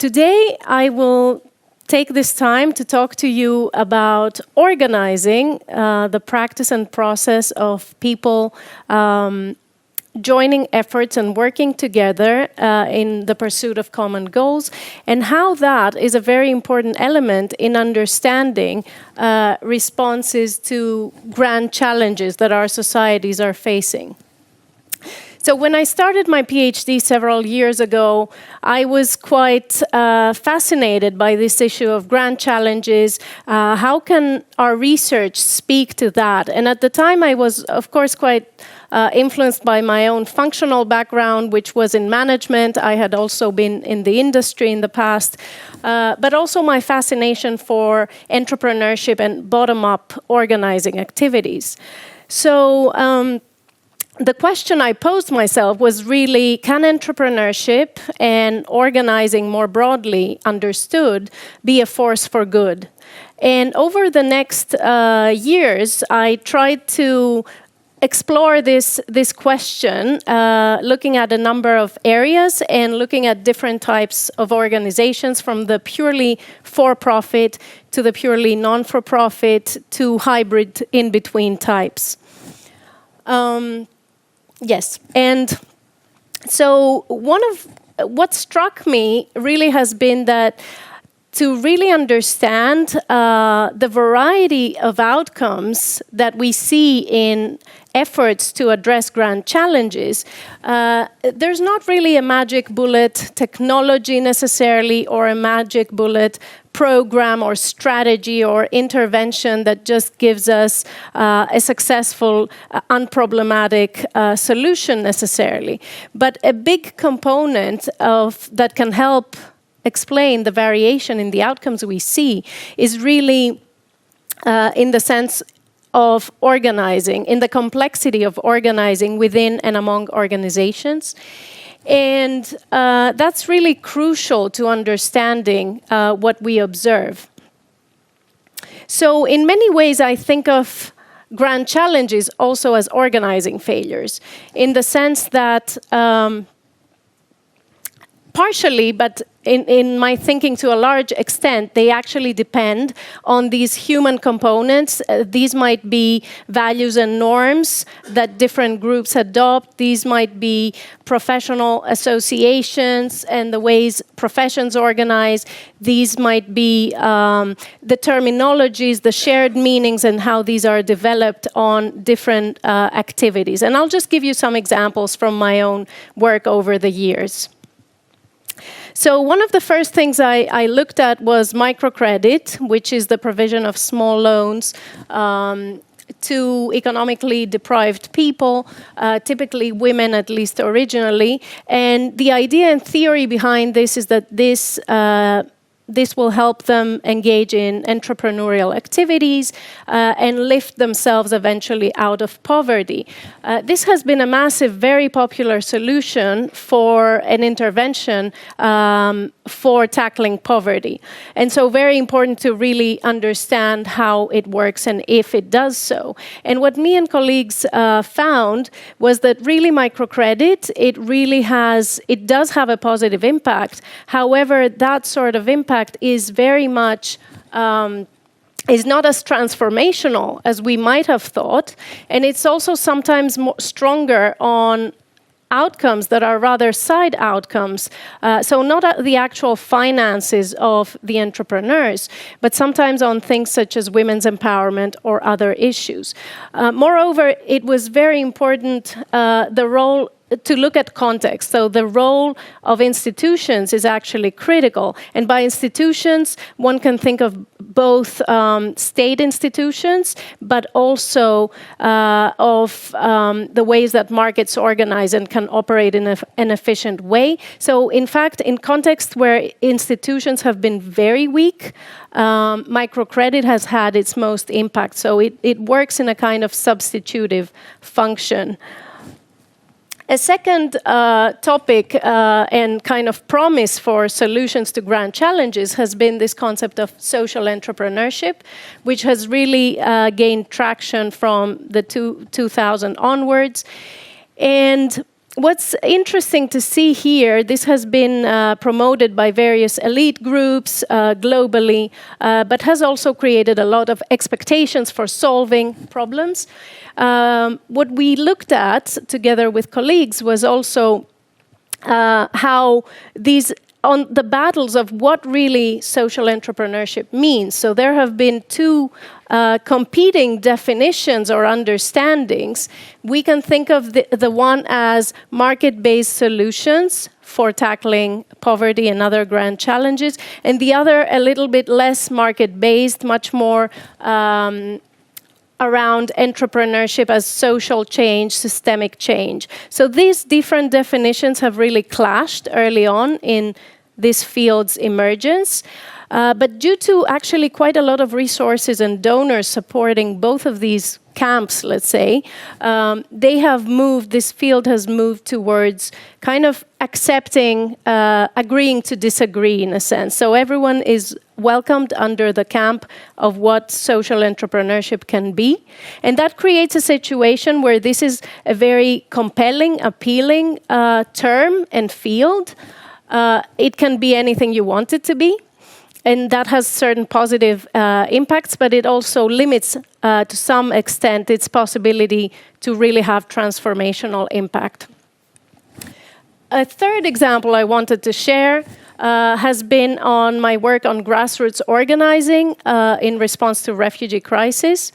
Today, I will take this time to talk to you about organizing the practice and process of people joining efforts and working together in the pursuit of common goals, and how that is a very important element in understanding responses to grand challenges that our societies are facing. So when I started my PhD several years ago, I was quite fascinated by this issue of grand challenges. How can our research speak to that? And at the time, I was, of course, quite influenced by my own functional background, which was in management. I had also been in the industry in the past, but also my fascination for entrepreneurship and bottom-up organizing activities. So the question I posed myself was really, can entrepreneurship and organizing more broadly understood be a force for good? And over the next years, I tried to explore this question, looking at a number of areas and looking at different types of organizations, from the purely for-profit to the purely non-for-profit to hybrid in-between types. Yes, and so one of what struck me really has been that to really understand the variety of outcomes that we see in efforts to address grand challenges, there's not really a magic bullet technology necessarily, or a magic bullet program or strategy or intervention that just gives us a successful, unproblematic solution necessarily. But a big component of that can help explain the variation in the outcomes we see is really in the sense of organizing, in the complexity of organizing within and among organizations. And that's really crucial to understanding what we observe. So in many ways, I think of grand challenges also as organizing failures, in the sense that partially, but in my thinking to a large extent, they actually depend on these human components. These might be values and norms that different groups adopt. These might be professional associations and the ways professions organize. These might be the terminologies, the shared meanings, and how these are developed on different activities. And I'll just give you some examples from my own work over the years. So one of the first things I looked at was microcredit, which is the provision of small loans to economically deprived people, typically women, at least originally. And the idea and theory behind this is that this will help them engage in entrepreneurial activities and lift themselves eventually out of poverty. This has been a massive, very popular solution for an intervention for tackling poverty. And so very important to really understand how it works and if it does so. And what me and colleagues found was that really microcredit, it does have a positive impact. However, that sort of impact is very much is not as transformational as we might have thought, and it's also sometimes stronger on outcomes that are rather side outcomes. So not the actual finances of the entrepreneurs, but sometimes on things such as women's empowerment or other issues. Moreover, it was very important the role to look at context. So the role of institutions is actually critical. And by institutions, one can think of both state institutions, but also of the ways that markets organize and can operate in an efficient way. So in fact, in context where institutions have been very weak, microcredit has had its most impact. So it works in a kind of substitutive function. A second topic and kind of promise for solutions to grand challenges has been this concept of social entrepreneurship, which has really gained traction from the 2000 onwards. And What's interesting to see here, this has been promoted by various elite groups globally, but has also created a lot of expectations for solving problems. What we looked at together with colleagues was also how these on the battles of what really social entrepreneurship means. So there have been two competing definitions or understandings. We can think of the one as market-based solutions for tackling poverty and other grand challenges, and the other a little bit less market-based, much more around entrepreneurship as social change, systemic change. So these different definitions have really clashed early on in this field's emergence. But due to actually quite a lot of resources and donors supporting both of these camps, let's say, this field has moved towards kind of accepting, agreeing to disagree in a sense. So everyone is welcomed under the camp of what social entrepreneurship can be. And that creates a situation where this is a very compelling, appealing term and field. It can be anything you want it to be. And that has certain positive impacts, but it also limits, to some extent, its possibility to really have transformational impact. A third example I wanted to share has been on my work on grassroots organizing in response to refugee crisis.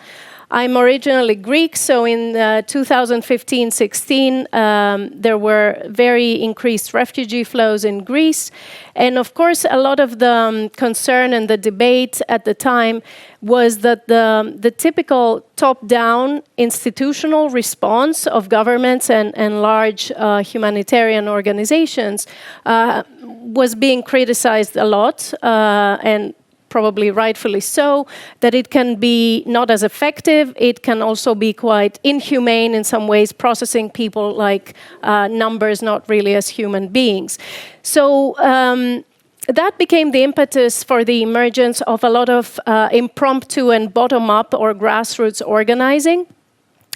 I'm originally Greek, so in 2015-16, there were very increased refugee flows in Greece. And of course, a lot of the concern and the debate at the time was that the typical top-down institutional response of governments and large humanitarian organizations was being criticized a lot, and probably rightfully so, that it can be not as effective. It can also be quite inhumane in some ways, processing people like numbers, not really as human beings. So that became the impetus for the emergence of a lot of impromptu and bottom-up or grassroots organizing.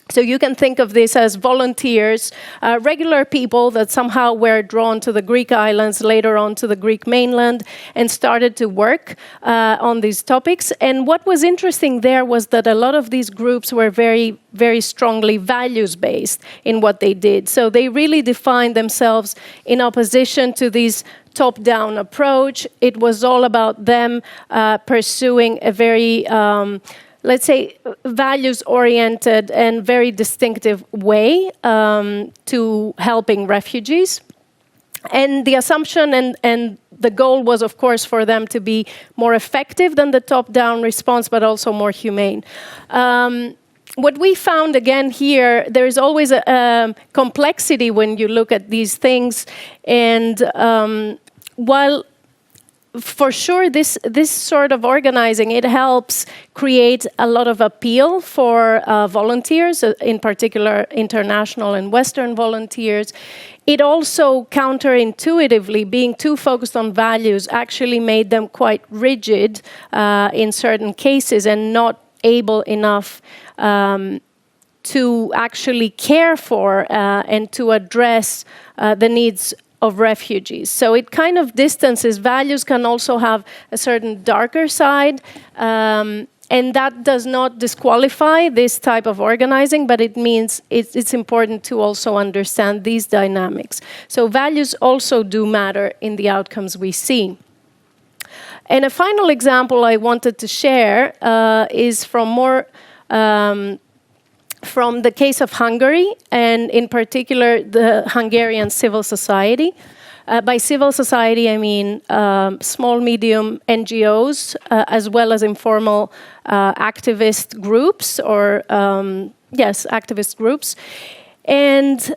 So you can think of this as volunteers, regular people that somehow were drawn to the Greek islands, later on to the Greek mainland, and started to work on these topics. And what was interesting there was that a lot of these groups were very, very strongly values-based in what they did. So they really defined themselves in opposition to this top-down approach. It was all about them pursuing a very let's say, values-oriented and very distinctive way to helping refugees. And the assumption and the goal was, of course, for them to be more effective than the top-down response, but also more humane. What we found, again, here, there's always a complexity when you look at these things. And while for sure, this sort of organizing, it helps create a lot of appeal for volunteers, in particular international and Western volunteers. It also counterintuitively, being too focused on values, actually made them quite rigid in certain cases and not able enough to actually care for and to address the needs of refugees. So it kind of distances. Values can also have a certain darker side, and that does not disqualify this type of organizing, but it means it's important to also understand these dynamics. So values also do matter in the outcomes we see. And a final example I wanted to share is from the case of Hungary, and in particular, the Hungarian civil society. By civil society, I mean small, medium NGOs, as well as informal activist groups, or, activist groups. And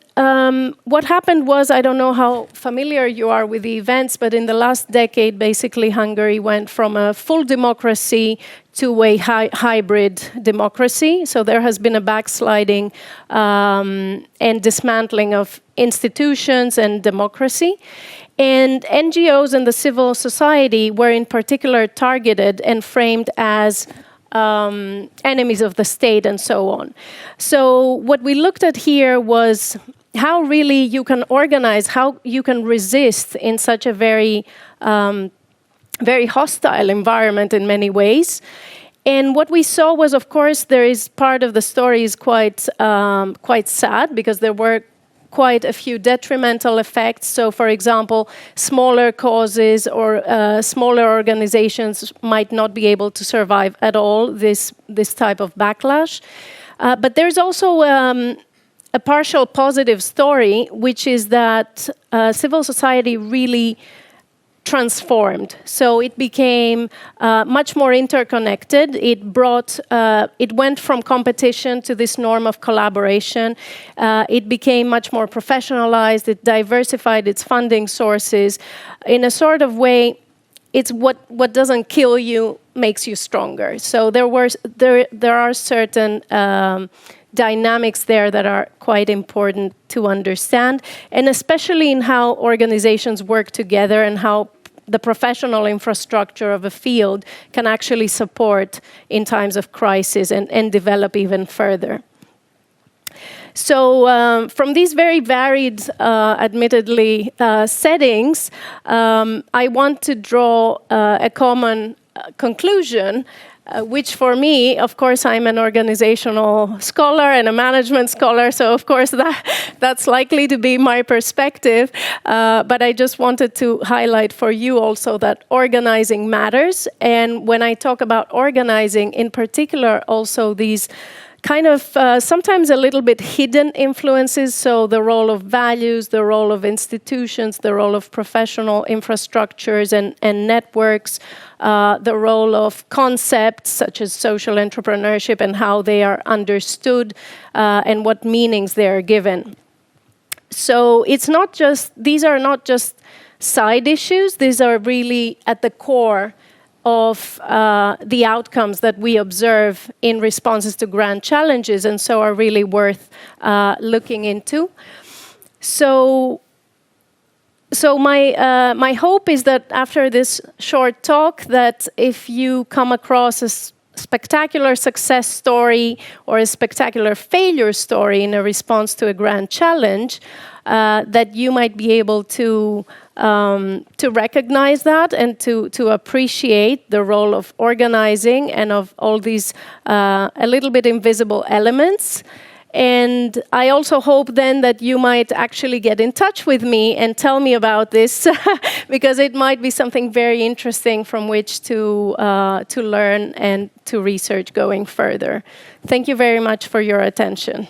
what happened was, I don't know how familiar you are with the events, but in the last decade, basically, Hungary went from a full democracy to a hybrid democracy. So there has been a backsliding and dismantling of institutions and democracy. And NGOs and the civil society were in particular targeted and framed as enemies of the state and so on. So what we looked at here was how really you can organize, how you can resist in such a very hostile environment in many ways. And what we saw was, of course, there is part of the story is quite sad, because there were quite a few detrimental effects. So, for example, smaller causes or smaller organizations might not be able to survive at all this type of backlash. But there's also a partial positive story, which is that civil society really transformed. So it became much more interconnected. It went from competition to this norm of collaboration. It became much more professionalized. It diversified its funding sources. In a sort of way, it's what doesn't kill you makes you stronger. So there are certain dynamics there that are quite important to understand, and especially in how organizations work together and how the professional infrastructure of a field can actually support in times of crisis and develop even further. So from these very varied, admittedly, settings, I want to draw a common conclusion, which for me, of course, I'm an organizational scholar and a management scholar, so of course that's likely to be my perspective. But I just wanted to highlight for you also that organizing matters. And when I talk about organizing, in particular, also these kind of sometimes a little bit hidden influences, so the role of values, the role of institutions, the role of professional infrastructures and networks, the role of concepts such as social entrepreneurship and how they are understood and what meanings they are given. So these are not just side issues, these are really at the core of the outcomes that we observe in responses to grand challenges, and so are really worth looking into. So my hope is that after this short talk, that if you come across a spectacular success story or a spectacular failure story in a response to a grand challenge, that you might be able to recognize that and to appreciate the role of organizing and of all these a little bit invisible elements. And I also hope then that you might actually get in touch with me and tell me about this, because it might be something very interesting from which to learn and to research going further. Thank you very much for your attention.